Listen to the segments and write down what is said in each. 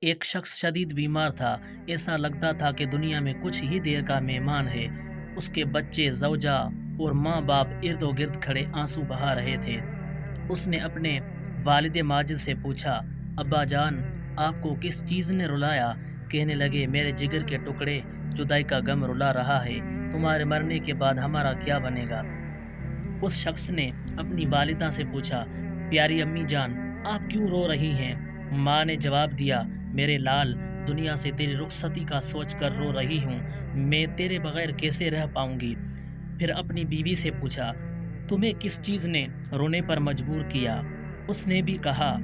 ایک شخص شدید بیمار تھا۔ ایسا لگتا تھا کہ دنیا میں کچھ ہی دیر کا مہمان ہے۔ اس کے بچے، زوجہ اور ماں باپ ارد گرد کھڑے آنسو بہا رہے تھے۔ اس نے اپنے والد ماجد سے پوچھا، ابا جان، آپ کو کس چیز نے رلایا؟ کہنے لگے، میرے جگر کے ٹکڑے، جدائی کا غم رلا رہا ہے۔ تمہارے مرنے کے بعد ہمارا کیا بنے گا؟ اس شخص نے اپنی والدہ سے پوچھا، پیاری امی جان، آپ کیوں رو رہی ہیں؟ ماں نے جواب دیا، میرے لال، دنیا سے تیری رخصتی کا سوچ کر رو رہی ہوں۔ میں تیرے بغیر کیسے رہ پاؤں گی؟ پھر اپنی بیوی سے پوچھا، تمہیں کس چیز نے رونے پر مجبور کیا؟ اس نے بھی کہا،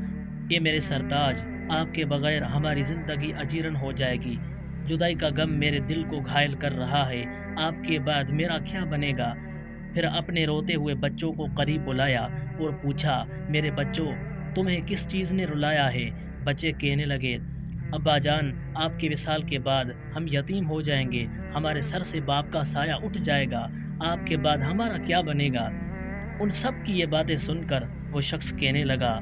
اے میرے سرتاج، آپ کے بغیر ہماری زندگی اجیرن ہو جائے گی۔ جدائی کا غم میرے دل کو گھائل کر رہا ہے۔ آپ کے بعد میرا کیا بنے گا؟ پھر اپنے روتے ہوئے بچوں کو قریب بلایا اور پوچھا، میرے بچوں، تمہیں کس چیز نے رلایا ہے؟ بچے کہنے لگے، ابا جان، آپ کے وصال کے بعد ہم یتیم ہو جائیں گے۔ ہمارے سر سے باپ کا سایہ اٹھ جائے گا۔ آپ کے بعد ہمارا کیا بنے گا؟ ان سب کی یہ باتیں سن کر وہ شخص کہنے لگا،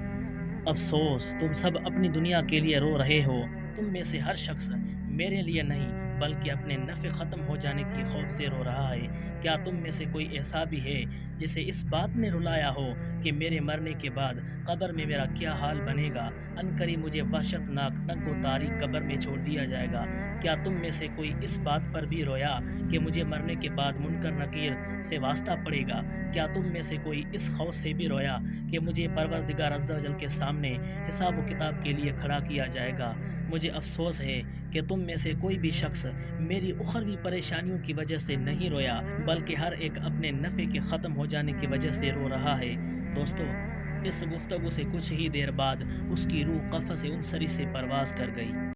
افسوس، تم سب اپنی دنیا کے لیے رو رہے ہو۔ تم میں سے ہر شخص میرے لیے نہیں بلکہ اپنے نفع ختم ہو جانے کی خوف سے رو رہا ہے۔ کیا تم میں سے کوئی ایسا بھی ہے جسے اس بات نے رلایا ہو کہ میرے مرنے کے بعد قبر میں میرا کیا حال بنے گا؟ عنقریب مجھے وحشت ناک تنگ و تاریک قبر میں چھوڑ دیا جائے گا۔ کیا تم میں سے کوئی اس بات پر بھی رویا کہ مجھے مرنے کے بعد منکر نکیر سے واسطہ پڑے گا؟ کیا تم میں سے کوئی اس خوف سے بھی رویا کہ مجھے پروردگار عز و جل کے سامنے حساب و کتاب کے لیے کھڑا کیا جائے گا؟ مجھے افسوس ہے کہ تم میں سے کوئی بھی شخص میری اخروی پریشانیوں کی وجہ سے نہیں رویا بلکہ ہر ایک اپنے نفع کے ختم ہو جانے کی وجہ سے رو رہا ہے۔ دوستو، اس گفتگو سے کچھ ہی دیر بعد اس کی روح قفس عنصری سے پرواز کر گئی۔